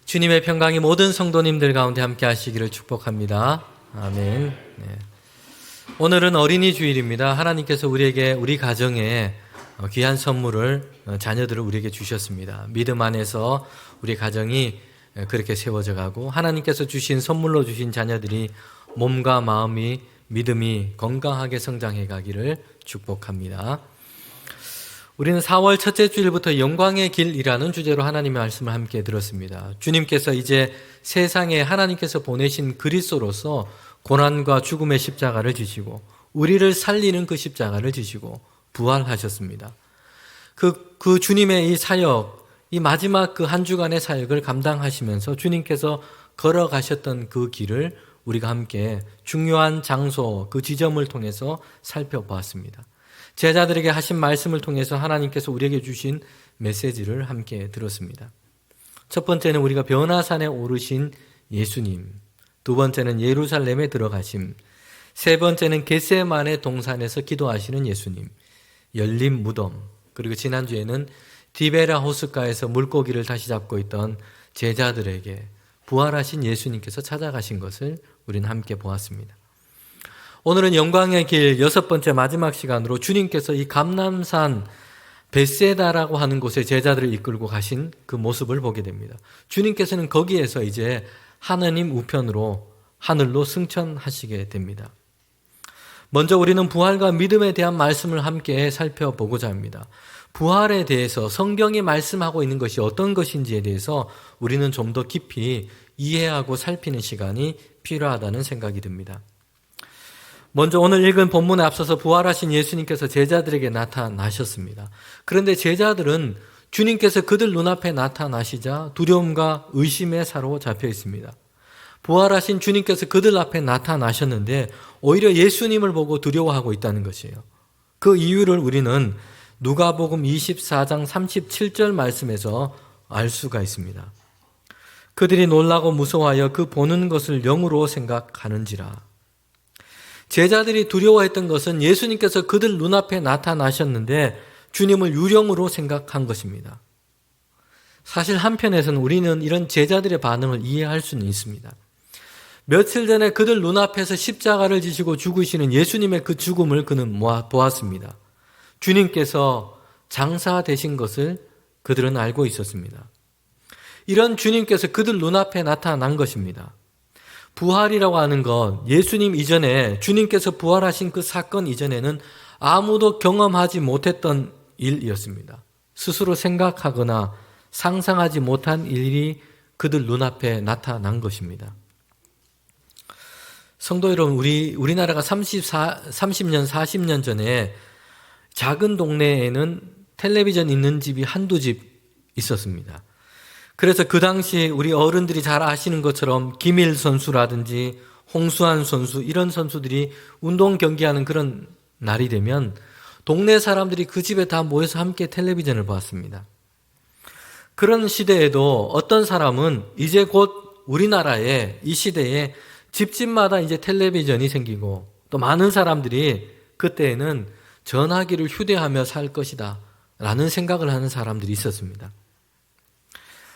주님의 평강이 모든 성도님들 가운데 함께 하시기를 축복합니다. 아멘. 네. 오늘은 어린이 주일입니다. 하나님께서 우리에게, 우리 가정에 귀한 선물을, 자녀들을 우리에게 주셨습니다. 믿음 안에서 우리 가정이 그렇게 세워져 가고 하나님께서 주신 선물로 주신 자녀들이 몸과 마음이, 믿음이 건강하게 성장해 가기를 축복합니다. 우리는 4월 첫째 주일부터 영광의 길이라는 주제로 하나님의 말씀을 함께 들었습니다. 주님께서 이제 세상에 하나님께서 보내신 그리스도로서 고난과 죽음의 십자가를 지시고 우리를 살리는 그 십자가를 지시고 부활하셨습니다. 그 주님의 이 사역, 이 마지막 그 한 주간의 사역을 감당하시면서 주님께서 걸어가셨던 그 길을 우리가 함께 중요한 장소, 그 지점을 통해서 살펴보았습니다. 제자들에게 하신 말씀을 통해서 하나님께서 우리에게 주신 메시지를 함께 들었습니다. 첫 번째는 우리가 변화산에 오르신 예수님, 두 번째는 예루살렘에 들어가심, 세 번째는 겟세마네 동산에서 기도하시는 예수님, 열린 무덤, 그리고 지난주에는 디베라 호숫가에서 물고기를 다시 잡고 있던 제자들에게 부활하신 예수님께서 찾아가신 것을 우리는 함께 보았습니다. 오늘은 영광의 길 여섯 번째 마지막 시간으로 주님께서 이 감람산 벳세다라고 하는 곳에 제자들을 이끌고 가신 그 모습을 보게 됩니다. 주님께서는 거기에서 이제 하느님 우편으로 하늘로 승천하시게 됩니다. 먼저 우리는 부활과 믿음에 대한 말씀을 함께 살펴보고자 합니다. 부활에 대해서 성경이 말씀하고 있는 것이 어떤 것인지에 대해서 우리는 좀 더 깊이 이해하고 살피는 시간이 필요하다는 생각이 듭니다. 먼저 오늘 읽은 본문에 앞서서 부활하신 예수님께서 제자들에게 나타나셨습니다. 그런데 제자들은 주님께서 그들 눈앞에 나타나시자 두려움과 의심에 사로잡혀 있습니다. 부활하신 주님께서 그들 앞에 나타나셨는데 오히려 예수님을 보고 두려워하고 있다는 것이에요. 그 이유를 우리는 누가복음 24장 37절 말씀에서 알 수가 있습니다. 그들이 놀라고 무서워하여 그 보는 것을 영으로 생각하는지라. 제자들이 두려워했던 것은 예수님께서 그들 눈앞에 나타나셨는데 주님을 유령으로 생각한 것입니다. 사실 한편에서는 우리는 이런 제자들의 반응을 이해할 수는 있습니다. 며칠 전에 그들 눈앞에서 십자가를 지시고 죽으시는 예수님의 그 죽음을 그는 보았습니다. 주님께서 장사되신 것을 그들은 알고 있었습니다. 이런 주님께서 그들 눈앞에 나타난 것입니다. 부활이라고 하는 것, 예수님 이전에 주님께서 부활하신 그 사건 이전에는 아무도 경험하지 못했던 일이었습니다. 스스로 생각하거나 상상하지 못한 일이 그들 눈앞에 나타난 것입니다. 성도 여러분, 우리나라가 30년, 40년 전에 작은 동네에는 텔레비전 있는 집이 한두 집 있었습니다. 그래서 그 당시 우리 어른들이 잘 아시는 것처럼 김일 선수라든지 홍수환 선수 이런 선수들이 운동 경기하는 그런 날이 되면 동네 사람들이 그 집에 다 모여서 함께 텔레비전을 봤습니다. 그런 시대에도 어떤 사람은 이제 곧 우리나라에 이 시대에 집집마다 이제 텔레비전이 생기고 또 많은 사람들이 그때에는 전화기를 휴대하며 살 것이다 라는 생각을 하는 사람들이 있었습니다.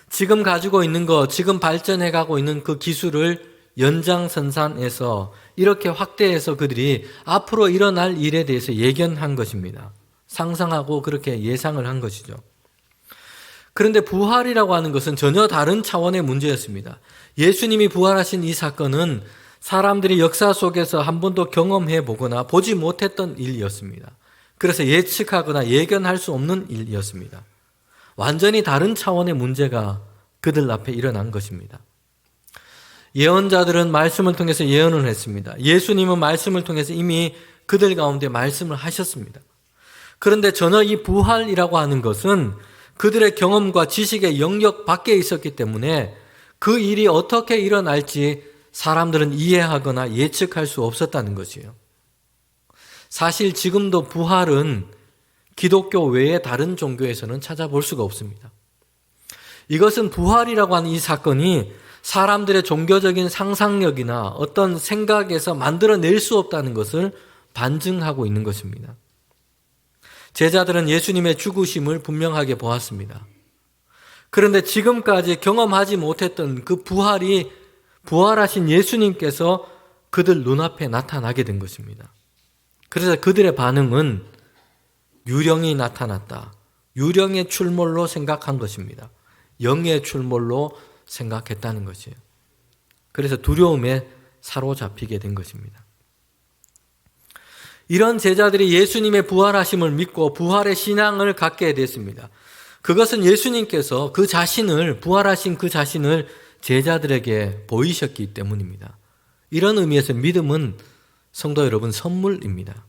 지금 가지고 있는 것, 지금 발전해 가고 있는 그 기술을 연장선상에서 이렇게 확대해서 그들이 앞으로 일어날 일에 대해서 예견한 것입니다. 상상하고 그렇게 예상을 한 것이죠. 그런데 부활이라고 하는 것은 전혀 다른 차원의 문제였습니다. 예수님이 부활하신 이 사건은 사람들이 역사 속에서 한 번도 경험해 보거나 보지 못했던 일이었습니다. 그래서 예측하거나 예견할 수 없는 일이었습니다. 완전히 다른 차원의 문제가 그들 앞에 일어난 것입니다. 예언자들은 말씀을 통해서 예언을 했습니다. 예수님은 말씀을 통해서 이미 그들 가운데 말씀을 하셨습니다. 그런데 전혀 이 부활이라고 하는 것은 그들의 경험과 지식의 영역 밖에 있었기 때문에 그 일이 어떻게 일어날지 사람들은 이해하거나 예측할 수 없었다는 것이에요. 사실 지금도 부활은 기독교 외의 다른 종교에서는 찾아볼 수가 없습니다. 이것은 부활이라고 하는 이 사건이 사람들의 종교적인 상상력이나 어떤 생각에서 만들어낼 수 없다는 것을 반증하고 있는 것입니다. 제자들은 예수님의 죽으심을 분명하게 보았습니다. 그런데 지금까지 경험하지 못했던 그 부활하신 예수님께서 그들 눈앞에 나타나게 된 것입니다. 그래서 그들의 반응은 유령이 나타났다. 유령의 출몰로 생각한 것입니다. 영의 출몰로 생각했다는 것이에요. 그래서 두려움에 사로잡히게 된 것입니다. 이런 제자들이 예수님의 부활하심을 믿고 부활의 신앙을 갖게 됐습니다. 그것은 예수님께서 부활하신 그 자신을 제자들에게 보이셨기 때문입니다. 이런 의미에서 믿음은 성도 여러분 선물입니다.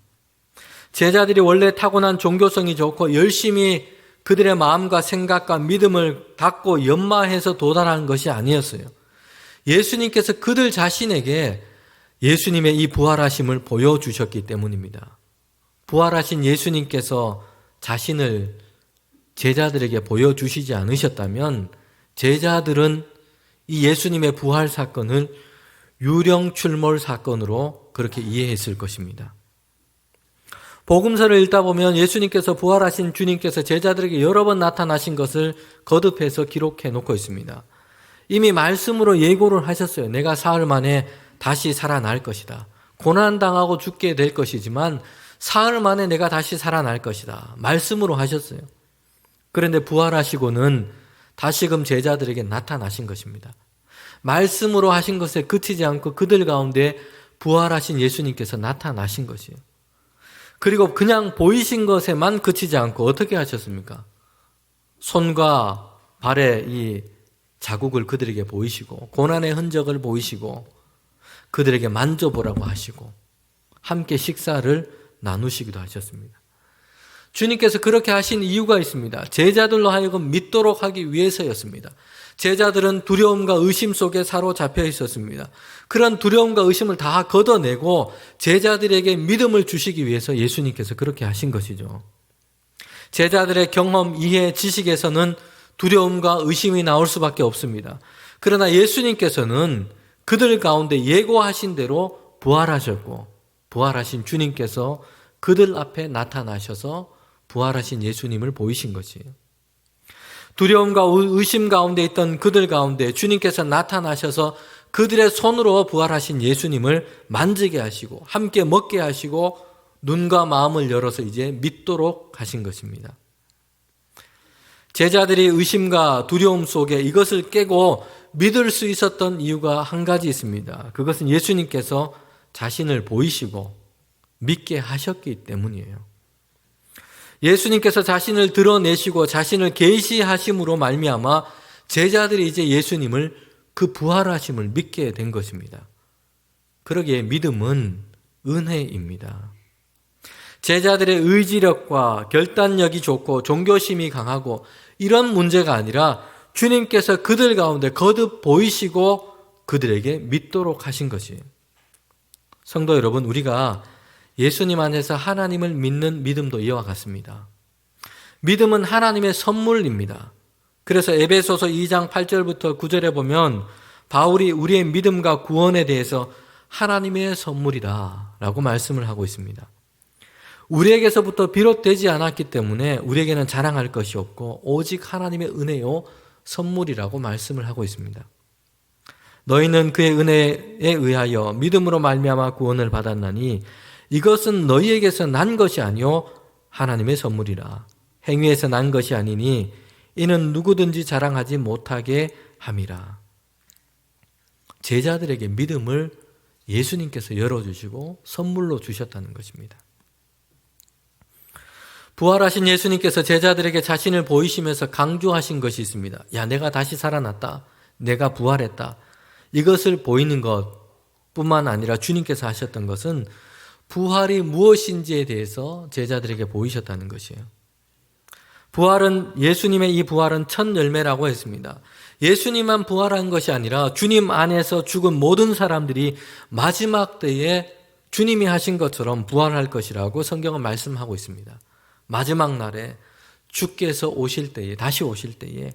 제자들이 원래 타고난 종교성이 좋고 열심히 그들의 마음과 생각과 믿음을 갖고 연마해서 도달하는 것이 아니었어요. 예수님께서 그들 자신에게 예수님의 이 부활하심을 보여주셨기 때문입니다. 부활하신 예수님께서 자신을 제자들에게 보여주시지 않으셨다면 제자들은 이 예수님의 부활 사건을 유령 출몰 사건으로 그렇게 이해했을 것입니다. 복음서를 읽다 보면 예수님께서 부활하신 주님께서 제자들에게 여러 번 나타나신 것을 거듭해서 기록해 놓고 있습니다. 이미 말씀으로 예고를 하셨어요. 내가 사흘 만에 다시 살아날 것이다. 고난당하고 죽게 될 것이지만 사흘 만에 내가 다시 살아날 것이다. 말씀으로 하셨어요. 그런데 부활하시고는 다시금 제자들에게 나타나신 것입니다. 말씀으로 하신 것에 그치지 않고 그들 가운데 부활하신 예수님께서 나타나신 것이에요. 그리고 그냥 보이신 것에만 그치지 않고 어떻게 하셨습니까? 손과 발의 이 자국을 그들에게 보이시고 고난의 흔적을 보이시고 그들에게 만져보라고 하시고 함께 식사를 나누시기도 하셨습니다. 주님께서 그렇게 하신 이유가 있습니다. 제자들로 하여금 믿도록 하기 위해서였습니다. 제자들은 두려움과 의심 속에 사로잡혀 있었습니다. 그런 두려움과 의심을 다 걷어내고 제자들에게 믿음을 주시기 위해서 예수님께서 그렇게 하신 것이죠. 제자들의 경험, 이해, 지식에서는 두려움과 의심이 나올 수밖에 없습니다. 그러나 예수님께서는 그들 가운데 예고하신 대로 부활하셨고 부활하신 주님께서 그들 앞에 나타나셔서 부활하신 예수님을 보이신 것이에요. 두려움과 의심 가운데 있던 그들 가운데 주님께서 나타나셔서 그들의 손으로 부활하신 예수님을 만지게 하시고 함께 먹게 하시고 눈과 마음을 열어서 이제 믿도록 하신 것입니다. 제자들이 의심과 두려움 속에 이것을 깨고 믿을 수 있었던 이유가 한 가지 있습니다. 그것은 예수님께서 자신을 보이시고 믿게 하셨기 때문이에요. 예수님께서 자신을 드러내시고 자신을 계시하심으로 말미암아 제자들이 이제 예수님을 그 부활하심을 믿게 된 것입니다. 그러기에 믿음은 은혜입니다. 제자들의 의지력과 결단력이 좋고 종교심이 강하고 이런 문제가 아니라 주님께서 그들 가운데 거듭 보이시고 그들에게 믿도록 하신 것이에요. 성도 여러분, 우리가 예수님 안에서 하나님을 믿는 믿음도 이와 같습니다. 믿음은 하나님의 선물입니다. 그래서 에베소서 2장 8절부터 9절에 보면 바울이 우리의 믿음과 구원에 대해서 하나님의 선물이다 라고 말씀을 하고 있습니다. 우리에게서부터 비롯되지 않았기 때문에 우리에게는 자랑할 것이 없고 오직 하나님의 은혜요 선물이라고 말씀을 하고 있습니다. 너희는 그의 은혜에 의하여 믿음으로 말미암아 구원을 받았나니 이것은 너희에게서 난 것이 아니요 하나님의 선물이라. 행위에서 난 것이 아니니 이는 누구든지 자랑하지 못하게 함이라. 제자들에게 믿음을 예수님께서 열어주시고 선물로 주셨다는 것입니다. 부활하신 예수님께서 제자들에게 자신을 보이시면서 강조하신 것이 있습니다. 야, 내가 다시 살아났다. 내가 부활했다. 이것을 보이는 것뿐만 아니라 주님께서 하셨던 것은 부활이 무엇인지에 대해서 제자들에게 보이셨다는 것이에요. 예수님의 이 부활은 첫 열매라고 했습니다. 예수님만 부활한 것이 아니라 주님 안에서 죽은 모든 사람들이 마지막 때에 주님이 하신 것처럼 부활할 것이라고 성경은 말씀하고 있습니다. 마지막 날에 주께서 다시 오실 때에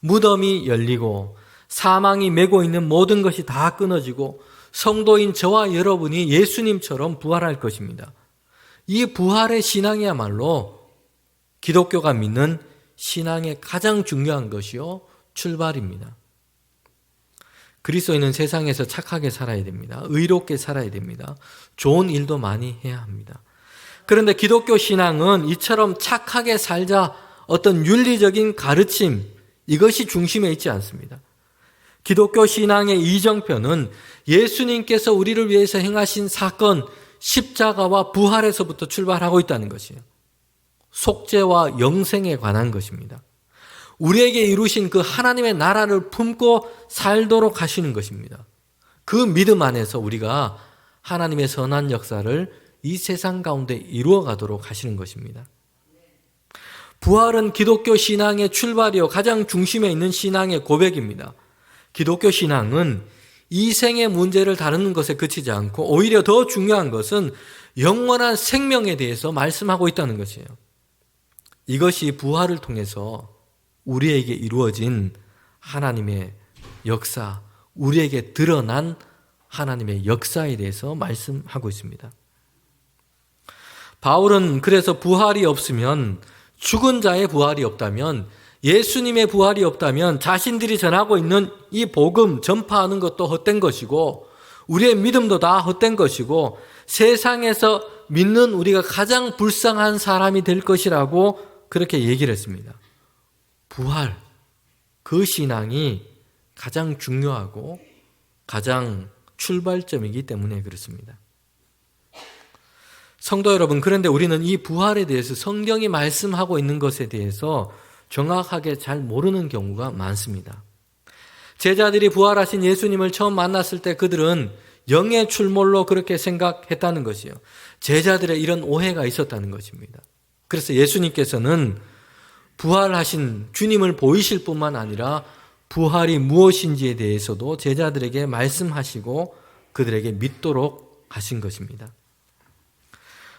무덤이 열리고 사망이 메고 있는 모든 것이 다 끊어지고 성도인 저와 여러분이 예수님처럼 부활할 것입니다. 이 부활의 신앙이야말로 기독교가 믿는 신앙의 가장 중요한 것이요 출발입니다. 그리스도인은 세상에서 착하게 살아야 됩니다. 의롭게 살아야 됩니다. 좋은 일도 많이 해야 합니다. 그런데 기독교 신앙은 이처럼 착하게 살자 어떤 윤리적인 가르침, 이것이 중심에 있지 않습니다. 기독교 신앙의 이정표는 예수님께서 우리를 위해서 행하신 사건, 십자가와 부활에서부터 출발하고 있다는 것이에요. 속죄와 영생에 관한 것입니다. 우리에게 이루신 그 하나님의 나라를 품고 살도록 하시는 것입니다. 그 믿음 안에서 우리가 하나님의 선한 역사를 이 세상 가운데 이루어 가도록 하시는 것입니다. 부활은 기독교 신앙의 출발이요 가장 중심에 있는 신앙의 고백입니다. 기독교 신앙은 이 생의 문제를 다루는 것에 그치지 않고 오히려 더 중요한 것은 영원한 생명에 대해서 말씀하고 있다는 것이에요. 이것이 부활을 통해서 우리에게 이루어진 하나님의 역사, 우리에게 드러난 하나님의 역사에 대해서 말씀하고 있습니다. 바울은 그래서 부활이 없으면, 죽은 자의 부활이 없다면, 예수님의 부활이 없다면 자신들이 전하고 있는 이 복음 전파하는 것도 헛된 것이고 우리의 믿음도 다 헛된 것이고 세상에서 믿는 우리가 가장 불쌍한 사람이 될 것이라고 그렇게 얘기를 했습니다. 부활, 그 신앙이 가장 중요하고 가장 출발점이기 때문에 그렇습니다. 성도 여러분, 그런데 우리는 이 부활에 대해서 성경이 말씀하고 있는 것에 대해서 정확하게 잘 모르는 경우가 많습니다. 제자들이 부활하신 예수님을 처음 만났을 때 그들은 영의 출몰로 그렇게 생각했다는 것이요. 제자들의 이런 오해가 있었다는 것입니다. 그래서 예수님께서는 부활하신 주님을 보이실 뿐만 아니라 부활이 무엇인지에 대해서도 제자들에게 말씀하시고 그들에게 믿도록 하신 것입니다.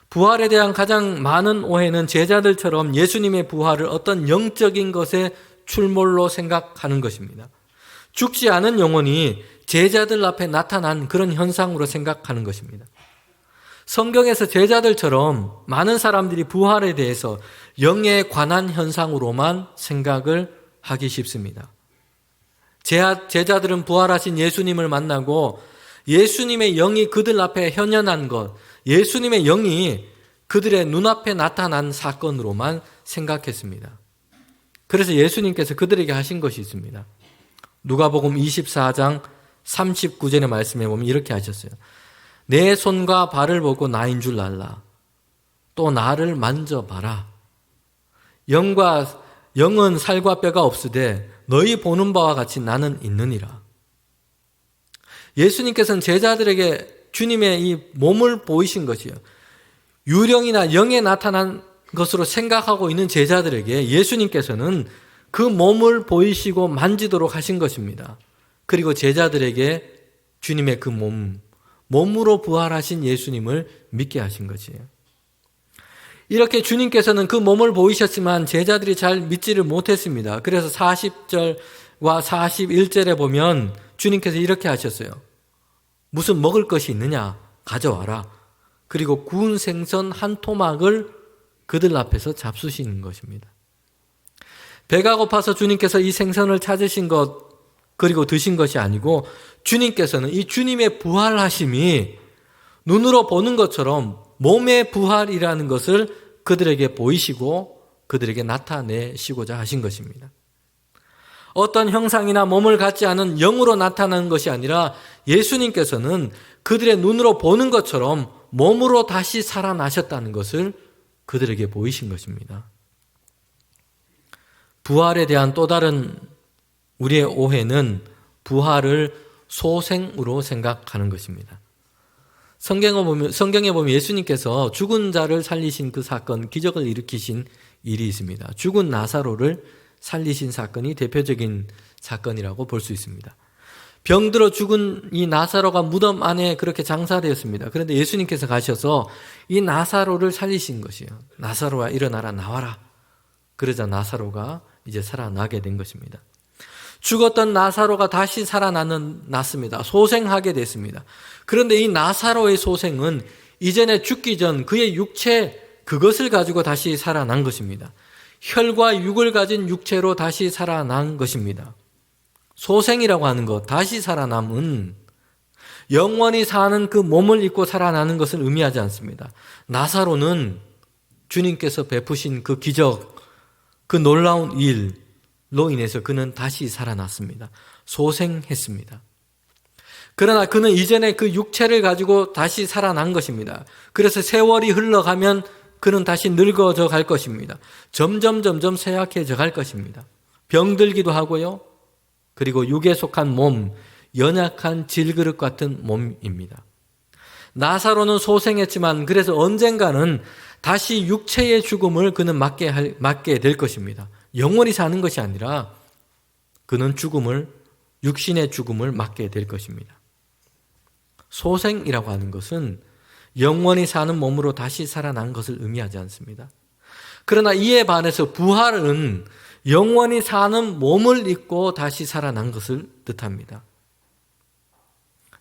부활에 대한 가장 많은 오해는 제자들처럼 예수님의 부활을 어떤 영적인 것의 출몰로 생각하는 것입니다. 죽지 않은 영혼이 제자들 앞에 나타난 그런 현상으로 생각하는 것입니다. 성경에서 제자들처럼 많은 사람들이 부활에 대해서 영에 관한 현상으로만 생각을 하기 쉽습니다. 제자들은 부활하신 예수님을 만나고 예수님의 영이 그들 앞에 현현한 것, 예수님의 영이 그들의 눈앞에 나타난 사건으로만 생각했습니다. 그래서 예수님께서 그들에게 하신 것이 있습니다. 누가복음 24장 39절의 말씀에 보면 이렇게 하셨어요. 내 손과 발을 보고 나인 줄 알라. 또 나를 만져봐라. 영은 살과 뼈가 없으되 너희 보는 바와 같이 나는 있느니라. 예수님께서는 제자들에게 주님의 이 몸을 보이신 것이요. 유령이나 영에 나타난 것으로 생각하고 있는 제자들에게 예수님께서는 그 몸을 보이시고 만지도록 하신 것입니다. 그리고 제자들에게 주님의 그 몸으로 부활하신 예수님을 믿게 하신 것이에요. 이렇게 주님께서는 그 몸을 보이셨지만 제자들이 잘 믿지를 못했습니다. 그래서 40절과 41절에 보면 주님께서 이렇게 하셨어요. 무슨 먹을 것이 있느냐? 가져와라. 그리고 구운 생선 한 토막을 그들 앞에서 잡수시는 것입니다. 배가 고파서 주님께서 이 생선을 찾으신 것 그리고 드신 것이 아니고 주님께서는 이 주님의 부활하심이 눈으로 보는 것처럼 몸의 부활이라는 것을 그들에게 보이시고 그들에게 나타내시고자 하신 것입니다. 어떤 형상이나 몸을 갖지 않은 영으로 나타나는 것이 아니라 예수님께서는 그들의 눈으로 보는 것처럼 몸으로 다시 살아나셨다는 것을 그들에게 보이신 것입니다. 부활에 대한 또 다른 우리의 오해는 부활을 소생으로 생각하는 것입니다. 성경에 보면 예수님께서 죽은 자를 살리신 그 사건, 기적을 일으키신 일이 있습니다. 죽은 나사로를 살리신 사건이 대표적인 사건이라고 볼 수 있습니다. 병들어 죽은 이 나사로가 무덤 안에 그렇게 장사되었습니다. 그런데 예수님께서 가셔서 이 나사로를 살리신 것이에요. 나사로야 일어나라 나와라. 그러자 나사로가 이제 살아나게 된 것입니다. 죽었던 나사로가 다시 살아났습니다. 소생하게 됐습니다. 그런데 이 나사로의 소생은 이전에 죽기 전 그의 육체 그것을 가지고 다시 살아난 것입니다. 혈과 육을 가진 육체로 다시 살아난 것입니다. 소생이라고 하는 것, 다시 살아남은 영원히 사는 그 몸을 입고 살아나는 것을 의미하지 않습니다. 나사로는 주님께서 베푸신 그 기적, 그 놀라운 일로 인해서 그는 다시 살아났습니다. 소생했습니다. 그러나 그는 이전에 그 육체를 가지고 다시 살아난 것입니다. 그래서 세월이 흘러가면 그는 다시 늙어져 갈 것입니다. 점점 쇠약해져 갈 것입니다. 병들기도 하고요. 그리고 육에 속한 몸, 연약한 질그릇 같은 몸입니다. 나사로는 소생했지만 그래서 언젠가는 다시 육체의 죽음을 그는 맞게 될 것입니다. 영원히 사는 것이 아니라 그는 육신의 죽음을 맞게 될 것입니다. 소생이라고 하는 것은 영원히 사는 몸으로 다시 살아난 것을 의미하지 않습니다. 그러나 이에 반해서 부활은 영원히 사는 몸을 입고 다시 살아난 것을 뜻합니다.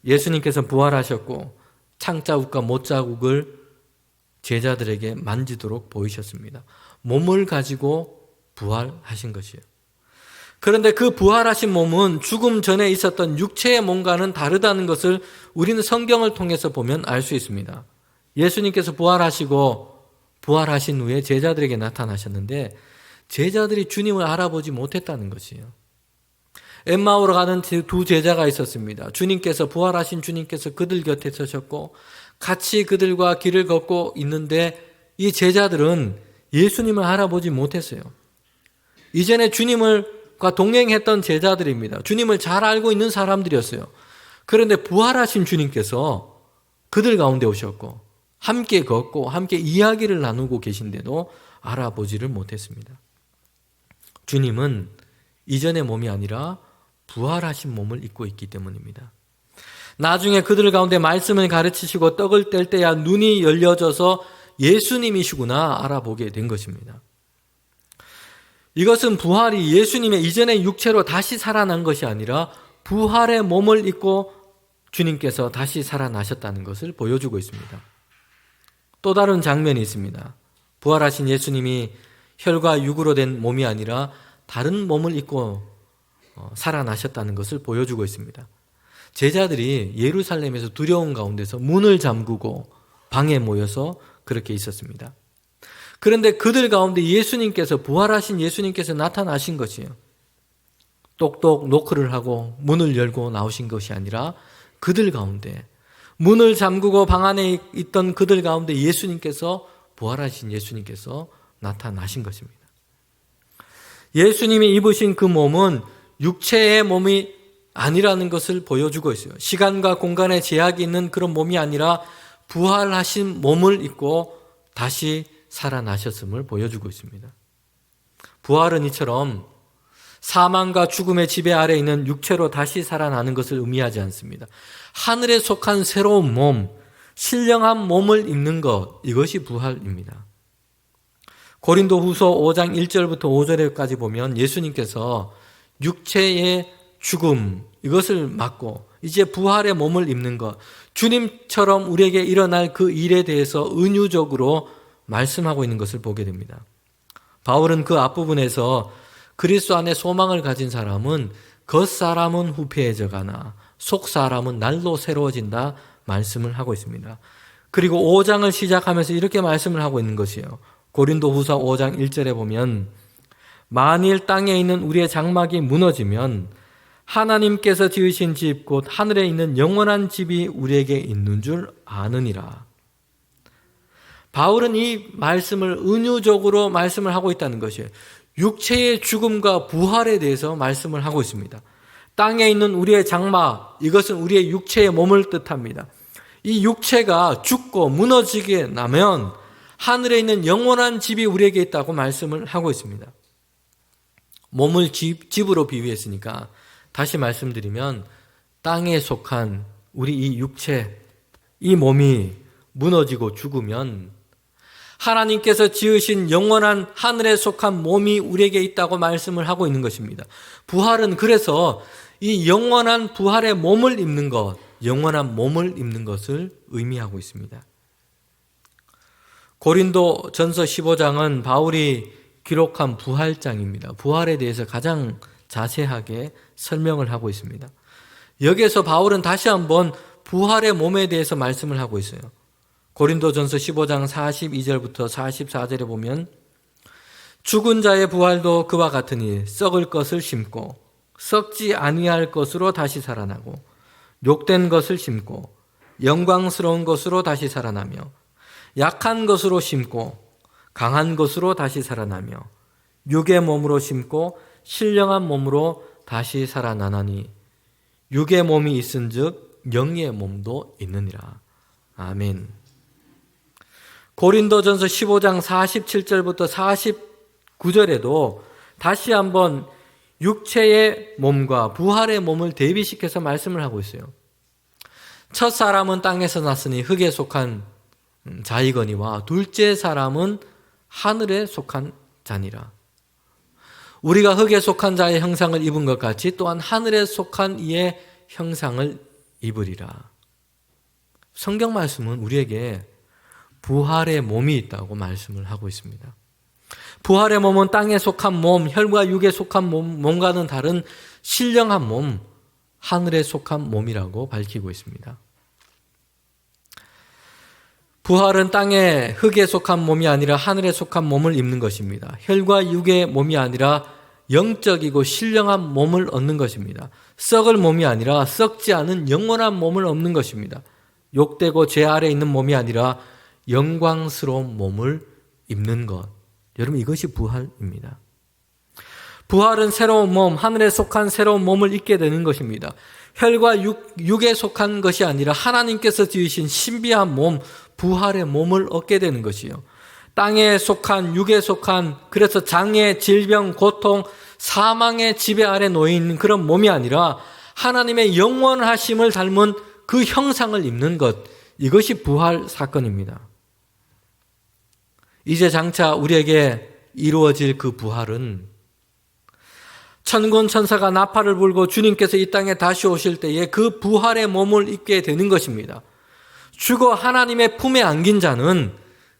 예수님께서 부활하셨고 창자국과 못자국을 제자들에게 만지도록 보이셨습니다. 몸을 가지고 부활하신 것이에요. 그런데 그 부활하신 몸은 죽음 전에 있었던 육체의 몸과는 다르다는 것을 우리는 성경을 통해서 보면 알 수 있습니다. 예수님께서 부활하신 후에 제자들에게 나타나셨는데 제자들이 주님을 알아보지 못했다는 것이에요. 엠마오로 가는 두 제자가 있었습니다. 부활하신 주님께서 그들 곁에 서셨고 같이 그들과 길을 걷고 있는데 이 제자들은 예수님을 알아보지 못했어요. 이전에 주님과 동행했던 제자들입니다. 주님을 잘 알고 있는 사람들이었어요. 그런데 부활하신 주님께서 그들 가운데 오셨고 함께 걷고 함께 이야기를 나누고 계신데도 알아보지를 못했습니다. 주님은 이전의 몸이 아니라 부활하신 몸을 입고 있기 때문입니다. 나중에 그들 가운데 말씀을 가르치시고 떡을 뗄 때야 눈이 열려져서 예수님이시구나 알아보게 된 것입니다. 이것은 부활이 예수님의 이전의 육체로 다시 살아난 것이 아니라 부활의 몸을 입고 주님께서 다시 살아나셨다는 것을 보여주고 있습니다. 또 다른 장면이 있습니다. 부활하신 예수님이 혈과 육으로 된 몸이 아니라 다른 몸을 입고 살아나셨다는 것을 보여주고 있습니다. 제자들이 예루살렘에서 두려운 가운데서 문을 잠그고 방에 모여서 그렇게 있었습니다. 그런데 그들 가운데 부활하신 예수님께서 나타나신 것이에요. 똑똑 노크를 하고 문을 열고 나오신 것이 아니라 그들 가운데 문을 잠그고 방 안에 있던 그들 가운데 부활하신 예수님께서 나타나신 것입니다. 예수님이 입으신 그 몸은 육체의 몸이 아니라는 것을 보여주고 있어요. 시간과 공간에 제약이 있는 그런 몸이 아니라 부활하신 몸을 입고 다시 살아나셨음을 보여주고 있습니다. 부활은 이처럼 사망과 죽음의 지배 아래 있는 육체로 다시 살아나는 것을 의미하지 않습니다. 하늘에 속한 새로운 몸, 신령한 몸을 입는 것, 이것이 부활입니다. 고린도후서 5장 1절부터 5절까지 보면 예수님께서 육체의 죽음, 이것을 막고 이제 부활의 몸을 입는 것, 주님처럼 우리에게 일어날 그 일에 대해서 은유적으로 말씀하고 있는 것을 보게 됩니다. 바울은 그 앞부분에서 그리스도 안에 소망을 가진 사람은 겉사람은 후패해져 가나 속사람은 날로 새로워진다 말씀을 하고 있습니다. 그리고 5장을 시작하면서 이렇게 말씀을 하고 있는 것이에요. 고린도후서 5장 1절에 보면 만일 땅에 있는 우리의 장막이 무너지면 하나님께서 지으신 집 곧 하늘에 있는 영원한 집이 우리에게 있는 줄 아느니라. 바울은 이 말씀을 은유적으로 말씀을 하고 있다는 것이에요. 육체의 죽음과 부활에 대해서 말씀을 하고 있습니다. 땅에 있는 우리의 장막, 이것은 우리의 육체의 몸을 뜻합니다. 이 육체가 죽고 무너지게 나면 하늘에 있는 영원한 집이 우리에게 있다고 말씀을 하고 있습니다. 몸을 집으로 비유했으니까 다시 말씀드리면 땅에 속한 우리 이 육체, 이 몸이 무너지고 죽으면 하나님께서 지으신 영원한 하늘에 속한 몸이 우리에게 있다고 말씀을 하고 있는 것입니다. 부활은 그래서 이 영원한 부활의 몸을 입는 것, 영원한 몸을 입는 것을 의미하고 있습니다. 고린도 전서 15장은 바울이 기록한 부활장입니다. 부활에 대해서 가장 자세하게 설명을 하고 있습니다. 여기에서 바울은 다시 한번 부활의 몸에 대해서 말씀을 하고 있어요. 고린도전서 15장 42절부터 44절에 보면 죽은 자의 부활도 그와 같으니 썩을 것을 심고 썩지 아니할 것으로 다시 살아나고 욕된 것을 심고 영광스러운 것으로 다시 살아나며 약한 것으로 심고 강한 것으로 다시 살아나며 육의 몸으로 심고 신령한 몸으로 다시 살아나나니 육의 몸이 있은즉 영의 몸도 있느니라. 아멘. 고린도전서 15장 47절부터 49절에도 다시 한번 육체의 몸과 부활의 몸을 대비시켜서 말씀을 하고 있어요. 첫 사람은 땅에서 났으니 흙에 속한 자이거니와 둘째 사람은 하늘에 속한 자니라. 우리가 흙에 속한 자의 형상을 입은 것 같이 또한 하늘에 속한 이의 형상을 입으리라. 성경 말씀은 우리에게 부활의 몸이 있다고 말씀을 하고 있습니다. 부활의 몸은 땅에 속한 몸, 혈과 육에 속한 몸과는 다른 신령한 몸, 하늘에 속한 몸이라고 밝히고 있습니다. 부활은 땅에 흙에 속한 몸이 아니라 하늘에 속한 몸을 입는 것입니다. 혈과 육의 몸이 아니라 영적이고 신령한 몸을 얻는 것입니다. 썩을 몸이 아니라 썩지 않은 영원한 몸을 얻는 것입니다. 욕되고 죄 아래 있는 몸이 아니라 영광스러운 몸을 입는 것. 여러분, 이것이 부활입니다. 부활은 새로운 몸, 하늘에 속한 새로운 몸을 입게 되는 것입니다. 혈과 육에 속한 것이 아니라 하나님께서 지으신 신비한 몸, 부활의 몸을 얻게 되는 것이요. 땅에 속한, 육에 속한, 그래서 장애, 질병, 고통, 사망의 지배 아래 놓여 있는 그런 몸이 아니라 하나님의 영원하심을 닮은 그 형상을 입는 것, 이것이 부활 사건입니다. 이제 장차 우리에게 이루어질 그 부활은 천군 천사가 나팔을 불고 주님께서 이 땅에 다시 오실 때에 그 부활의 몸을 입게 되는 것입니다. 죽어 하나님의 품에 안긴 자는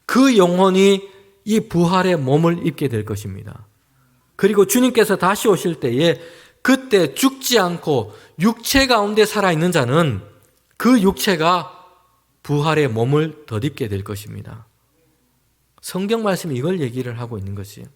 그 영혼이 이 부활의 몸을 입게 될 것입니다. 그리고 주님께서 다시 오실 때에 그때 죽지 않고 육체 가운데 살아있는 자는 그 육체가 부활의 몸을 덧입게 될 것입니다. 성경 말씀이 이걸 얘기를 하고 있는 것이에요.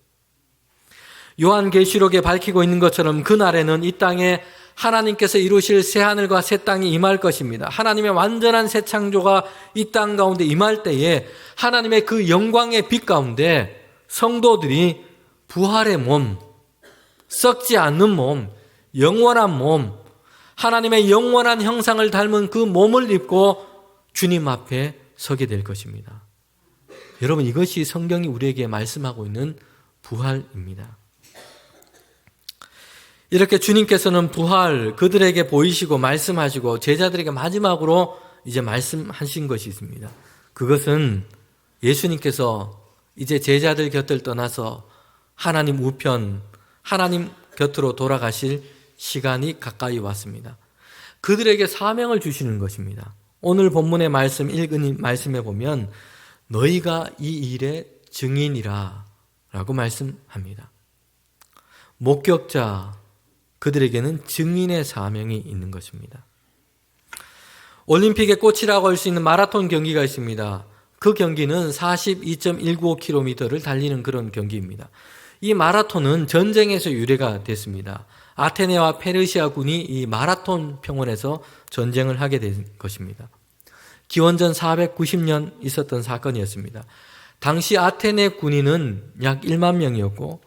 요한계시록에 밝히고 있는 것처럼 그날에는 이 땅에 하나님께서 이루실 새하늘과 새 땅이 임할 것입니다. 하나님의 완전한 새 창조가 이 땅 가운데 임할 때에 하나님의 그 영광의 빛 가운데 성도들이 부활의 몸, 썩지 않는 몸, 영원한 몸, 하나님의 영원한 형상을 닮은 그 몸을 입고 주님 앞에 서게 될 것입니다. 여러분, 이것이 성경이 우리에게 말씀하고 있는 부활입니다. 이렇게 주님께서는 부활, 그들에게 보이시고 말씀하시고 제자들에게 마지막으로 이제 말씀하신 것이 있습니다. 그것은 예수님께서 이제 제자들 곁을 떠나서 하나님 우편, 하나님 곁으로 돌아가실 시간이 가까이 왔습니다. 그들에게 사명을 주시는 것입니다. 오늘 본문의 말씀 읽은 말씀에 보면 너희가 이 일의 증인이라 라고 말씀합니다. 목격자, 그들에게는 증인의 사명이 있는 것입니다. 올림픽의 꽃이라고 할 수 있는 마라톤 경기가 있습니다. 그 경기는 42.195km를 달리는 그런 경기입니다. 이 마라톤은 전쟁에서 유래가 됐습니다. 아테네와 페르시아 군이 이 마라톤 평원에서 전쟁을 하게 된 것입니다. 기원전 490년 있었던 사건이었습니다. 당시 아테네 군인은 약 1만 명이었고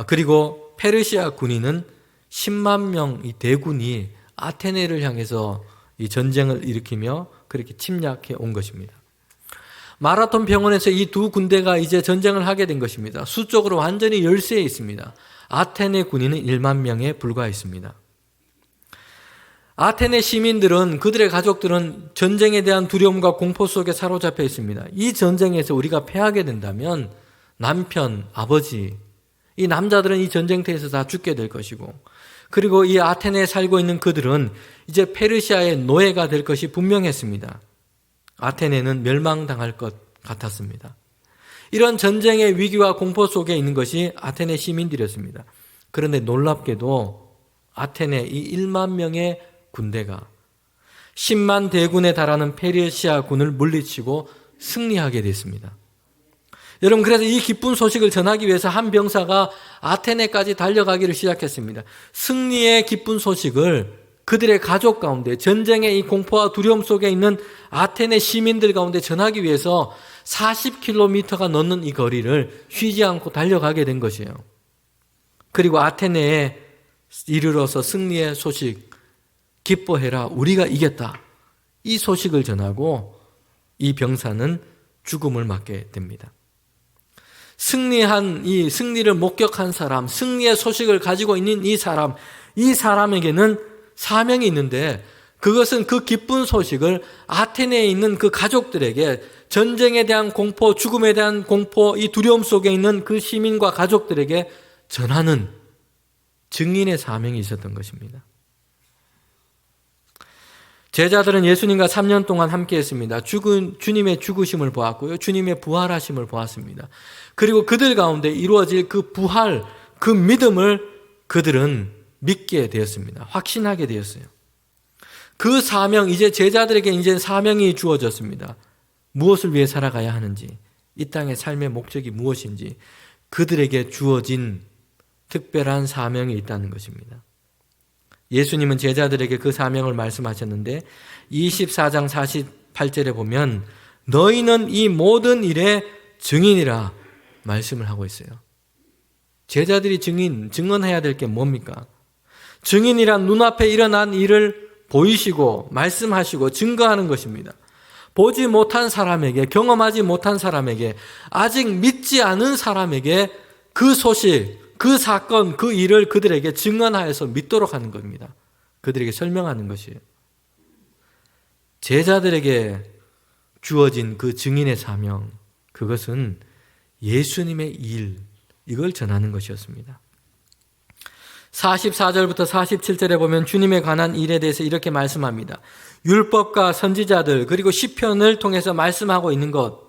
그리고 페르시아 군인은 10만 명 이 대군이 아테네를 향해서 이 전쟁을 일으키며 그렇게 침략해 온 것입니다. 마라톤 평원에서 이 두 군대가 이제 전쟁을 하게 된 것입니다. 수적으로 완전히 열세에 있습니다. 아테네 군인은 1만 명에 불과했습니다. 아테네 시민들은, 그들의 가족들은 전쟁에 대한 두려움과 공포 속에 사로잡혀 있습니다. 이 전쟁에서 우리가 패하게 된다면 남편, 아버지, 이 남자들은 이 전쟁터에서 다 죽게 될 것이고, 그리고 이 아테네에 살고 있는 그들은 이제 페르시아의 노예가 될 것이 분명했습니다. 아테네는 멸망당할 것 같았습니다. 이런 전쟁의 위기와 공포 속에 있는 것이 아테네 시민들이었습니다. 그런데 놀랍게도 아테네 이 1만 명의 군대가 10만 대군에 달하는 페르시아 군을 물리치고 승리하게 됐습니다. 여러분, 그래서 이 기쁜 소식을 전하기 위해서 한 병사가 아테네까지 달려가기를 시작했습니다. 승리의 기쁜 소식을 그들의 가족 가운데, 전쟁의 이 공포와 두려움 속에 있는 아테네 시민들 가운데 전하기 위해서 40km가 넘는 이 거리를 쉬지 않고 달려가게 된 것이에요. 그리고 아테네에 이르러서 승리의 소식, 기뻐해라, 우리가 이겼다, 이 소식을 전하고 이 병사는 죽음을 맞게 됩니다. 승리한 이 승리를 목격한 사람, 승리의 소식을 가지고 있는 이 사람에게는 사명이 있는데, 그것은 그 기쁜 소식을 아테네에 있는 그 가족들에게, 전쟁에 대한 공포, 죽음에 대한 공포, 이 두려움 속에 있는 그 시민과 가족들에게 전하는 증인의 사명이 있었던 것입니다. 제자들은 예수님과 3년 동안 함께 했습니다. 주님의 죽으심을 보았고요, 주님의 부활하심을 보았습니다. 그리고 그들 가운데 이루어질 그 부활, 그 믿음을 그들은 믿게 되었습니다. 확신하게 되었어요. 그 사명, 이제 제자들에게 이제 사명이 주어졌습니다. 무엇을 위해 살아가야 하는지, 이 땅의 삶의 목적이 무엇인지 그들에게 주어진 특별한 사명이 있다는 것입니다. 예수님은 제자들에게 그 사명을 말씀하셨는데 24장 48절에 보면 너희는 이 모든 일의 증인이라 말씀을 하고 있어요. 제자들이 증언해야 될 게 뭡니까? 증인이란 눈앞에 일어난 일을 보이시고 말씀하시고 증거하는 것입니다. 보지 못한 사람에게, 경험하지 못한 사람에게, 아직 믿지 않은 사람에게 그 소식, 그 사건, 그 일을 그들에게 증언하여서 믿도록 하는 겁니다. 그들에게 설명하는 것이에요. 제자들에게 주어진 그 증인의 사명, 그것은 예수님의 일, 이걸 전하는 것이었습니다. 44절부터 47절에 보면 주님에 관한 일에 대해서 이렇게 말씀합니다. 율법과 선지자들, 그리고 시편을 통해서 말씀하고 있는 것,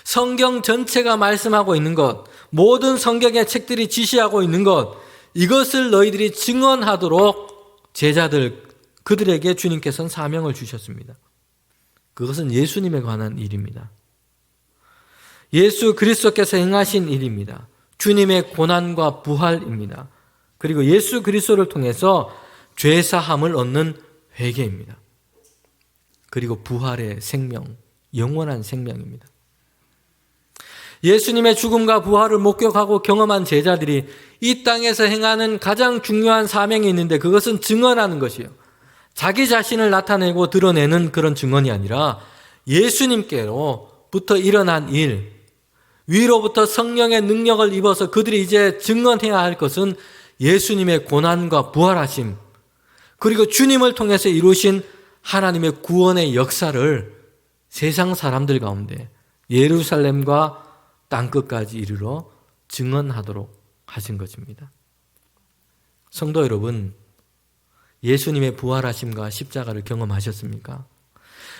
성경 전체가 말씀하고 있는 것, 모든 성경의 책들이 지시하고 있는 것, 이것을 너희들이 증언하도록 제자들, 그들에게 주님께서는 사명을 주셨습니다. 그것은 예수님에 관한 일입니다. 예수 그리스도께서 행하신 일입니다. 주님의 고난과 부활입니다. 그리고 예수 그리스도를 통해서 죄사함을 얻는 회개입니다. 그리고 부활의 생명, 영원한 생명입니다. 예수님의 죽음과 부활을 목격하고 경험한 제자들이 이 땅에서 행하는 가장 중요한 사명이 있는데, 그것은 증언하는 것이에요. 자기 자신을 나타내고 드러내는 그런 증언이 아니라 예수님께로부터 일어난 일, 위로부터 성령의 능력을 입어서 그들이 이제 증언해야 할 것은 예수님의 고난과 부활하심, 그리고 주님을 통해서 이루신 하나님의 구원의 역사를 세상 사람들 가운데 예루살렘과 땅끝까지 이르러 증언하도록 하신 것입니다. 성도 여러분, 예수님의 부활하심과 십자가를 경험하셨습니까?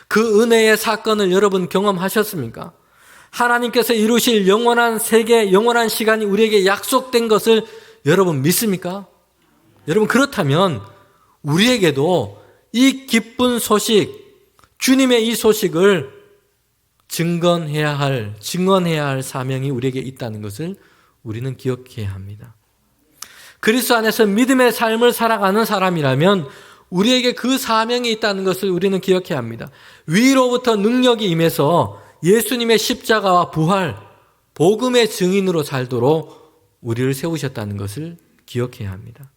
그 은혜의 사건을 여러분 경험하셨습니까? 하나님께서 이루실 영원한 세계, 영원한 시간이 우리에게 약속된 것을 여러분 믿습니까? 여러분, 그렇다면 우리에게도 이 기쁜 소식, 주님의 이 소식을 증언해야 할 사명이 우리에게 있다는 것을 우리는 기억해야 합니다. 그리스도 안에서 믿음의 삶을 살아가는 사람이라면 우리에게 그 사명이 있다는 것을 우리는 기억해야 합니다. 위로부터 능력이 임해서 예수님의 십자가와 부활, 복음의 증인으로 살도록 우리를 세우셨다는 것을 기억해야 합니다.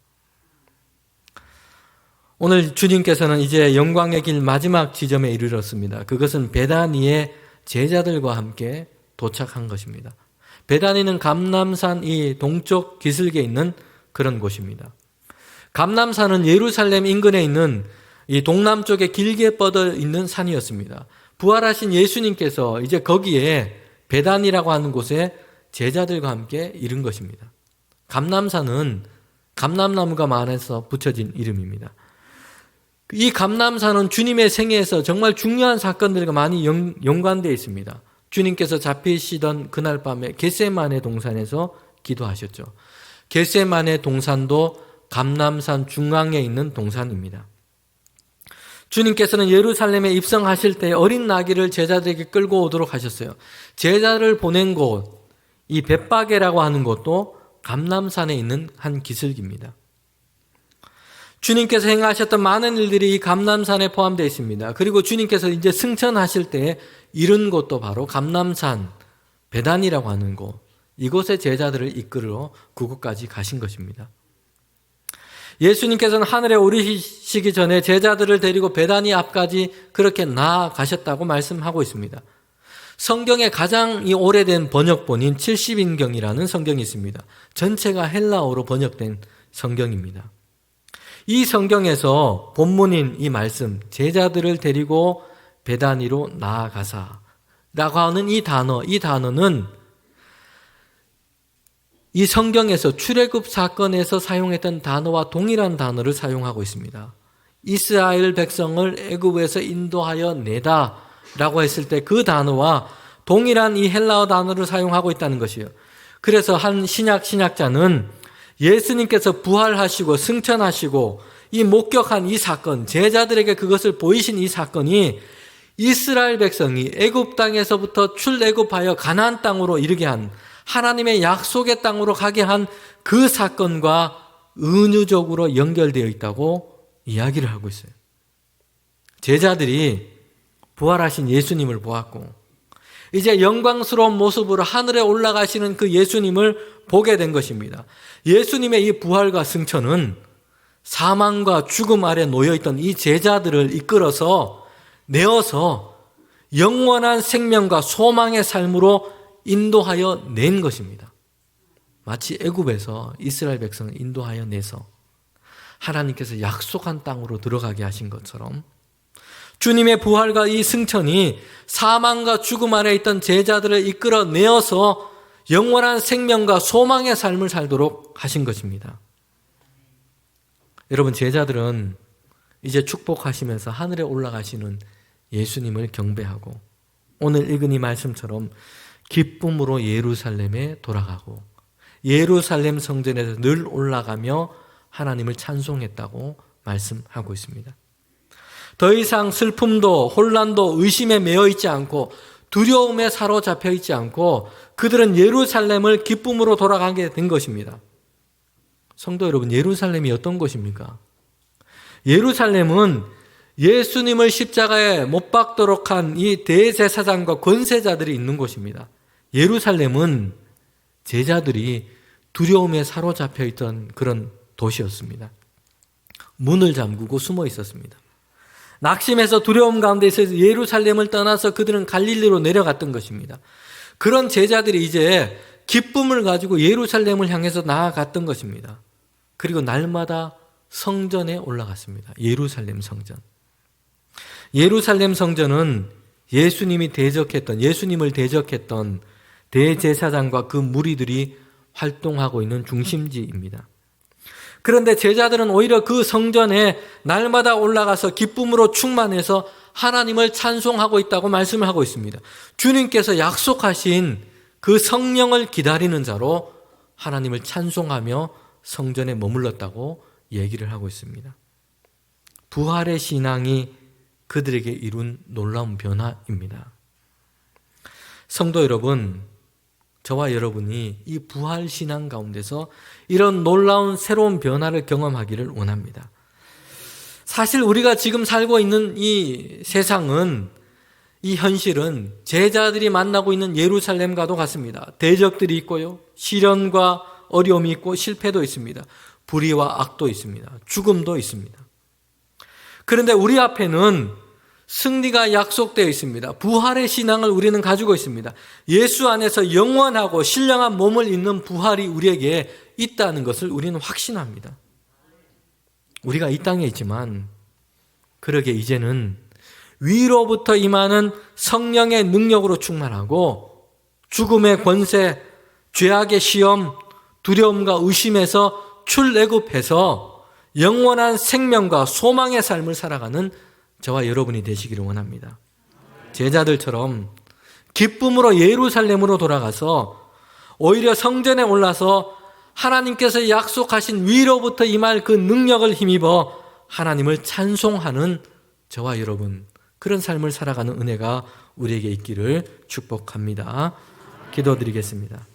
오늘 주님께서는 이제 영광의 길 마지막 지점에 이르렀습니다. 그것은 베다니의 제자들과 함께 도착한 것입니다. 베다니는 감람산 이 동쪽 기슭에 있는 그런 곳입니다. 감람산은 예루살렘 인근에 있는 이 동남쪽에 길게 뻗어 있는 산이었습니다. 부활하신 예수님께서 이제 거기에 베다니라고 하는 곳에 제자들과 함께 이른 것입니다. 감람산은 감람나무가 많아서 붙여진 이름입니다. 이 감람산은 주님의 생애에서 정말 중요한 사건들과 많이 연관되어 있습니다. 주님께서 잡히시던 그날 밤에 겟세마네 동산에서 기도하셨죠. 겟세마네 동산도 감람산 중앙에 있는 동산입니다. 주님께서는 예루살렘에 입성하실 때 어린 나귀를 제자들에게 끌고 오도록 하셨어요. 제자를 보낸 곳, 이 벳바게라고 하는 곳도 감람산에 있는 한 기슭입니다. 주님께서 행하셨던 많은 일들이 이 감람산에 포함되어 있습니다. 그리고 주님께서 이제 승천하실 때 이른 곳도 바로 감람산, 베단이라고 하는 곳, 이곳에 제자들을 이끌어 그곳까지 가신 것입니다. 예수님께서는 하늘에 오르시기 전에 제자들을 데리고 베다니 앞까지 그렇게 나아가셨다고 말씀하고 있습니다. 성경에 가장 오래된 번역본인 70인경이라는 성경이 있습니다. 전체가 헬라어로 번역된 성경입니다. 이 성경에서 본문인 이 말씀, 제자들을 데리고 베다니로 나아가사 라고 하는 이 단어는 이 성경에서 출애굽 사건에서 사용했던 단어와 동일한 단어를 사용하고 있습니다. 이스라엘 백성을 애굽에서 인도하여 내다 라고 했을 때 그 단어와 동일한 이 헬라어 단어를 사용하고 있다는 것이에요. 그래서 한 신약자는 예수님께서 부활하시고 승천하시고 이 목격한 이 사건, 제자들에게 그것을 보이신 이 사건이 이스라엘 백성이 애굽 땅에서부터 출애굽하여 가나안 땅으로 이르게 한 하나님의 약속의 땅으로 가게 한 그 사건과 은유적으로 연결되어 있다고 이야기를 하고 있어요. 제자들이 부활하신 예수님을 보았고 이제 영광스러운 모습으로 하늘에 올라가시는 그 예수님을 보게 된 것입니다. 예수님의 이 부활과 승천은 사망과 죽음 아래 놓여있던 이 제자들을 이끌어서 내어서 영원한 생명과 소망의 삶으로 인도하여 낸 것입니다. 마치 애굽에서 이스라엘 백성을 인도하여 내서 하나님께서 약속한 땅으로 들어가게 하신 것처럼 주님의 부활과 이 승천이 사망과 죽음 아래 있던 제자들을 이끌어 내어서 영원한 생명과 소망의 삶을 살도록 하신 것입니다. 여러분, 제자들은 이제 축복하시면서 하늘에 올라가시는 예수님을 경배하고 오늘 읽은 이 말씀처럼 기쁨으로 예루살렘에 돌아가고 예루살렘 성전에서 늘 올라가며 하나님을 찬송했다고 말씀하고 있습니다. 더 이상 슬픔도 혼란도 의심에 매여 있지 않고 두려움에 사로잡혀 있지 않고 그들은 예루살렘을 기쁨으로 돌아가게 된 것입니다. 성도 여러분, 예루살렘이 어떤 곳입니까? 예루살렘은 예수님을 십자가에 못 박도록 한 이 대제사장과 권세자들이 있는 곳입니다. 예루살렘은 제자들이 두려움에 사로잡혀 있던 그런 도시였습니다. 문을 잠그고 숨어 있었습니다. 낙심해서 두려움 가운데 있어서 예루살렘을 떠나서 그들은 갈릴리로 내려갔던 것입니다. 그런 제자들이 이제 기쁨을 가지고 예루살렘을 향해서 나아갔던 것입니다. 그리고 날마다 성전에 올라갔습니다. 예루살렘 성전. 예루살렘 성전은 예수님을 대적했던 대제사장과 그 무리들이 활동하고 있는 중심지입니다. 그런데 제자들은 오히려 그 성전에 날마다 올라가서 기쁨으로 충만해서 하나님을 찬송하고 있다고 말씀을 하고 있습니다. 주님께서 약속하신 그 성령을 기다리는 자로 하나님을 찬송하며 성전에 머물렀다고 얘기를 하고 있습니다. 부활의 신앙이 그들에게 이룬 놀라운 변화입니다. 성도 여러분, 저와 여러분이 이 부활 신앙 가운데서 이런 놀라운 새로운 변화를 경험하기를 원합니다. 사실 우리가 지금 살고 있는 이 세상은, 이 현실은 제자들이 만나고 있는 예루살렘과도 같습니다. 대적들이 있고요, 시련과 어려움이 있고 실패도 있습니다. 불의와 악도 있습니다. 죽음도 있습니다. 그런데 우리 앞에는 승리가 약속되어 있습니다. 부활의 신앙을 우리는 가지고 있습니다. 예수 안에서 영원하고 신령한 몸을 입는 부활이 우리에게 있다는 것을 우리는 확신합니다. 우리가 이 땅에 있지만 그러게 이제는 위로부터 임하는 성령의 능력으로 충만하고 죽음의 권세, 죄악의 시험, 두려움과 의심에서 출애굽해서 영원한 생명과 소망의 삶을 살아가는 저와 여러분이 되시기를 원합니다. 제자들처럼 기쁨으로 예루살렘으로 돌아가서 오히려 성전에 올라서 하나님께서 약속하신 위로부터 임할 그 능력을 힘입어 하나님을 찬송하는 저와 여러분, 그런 삶을 살아가는 은혜가 우리에게 있기를 축복합니다. 기도드리겠습니다.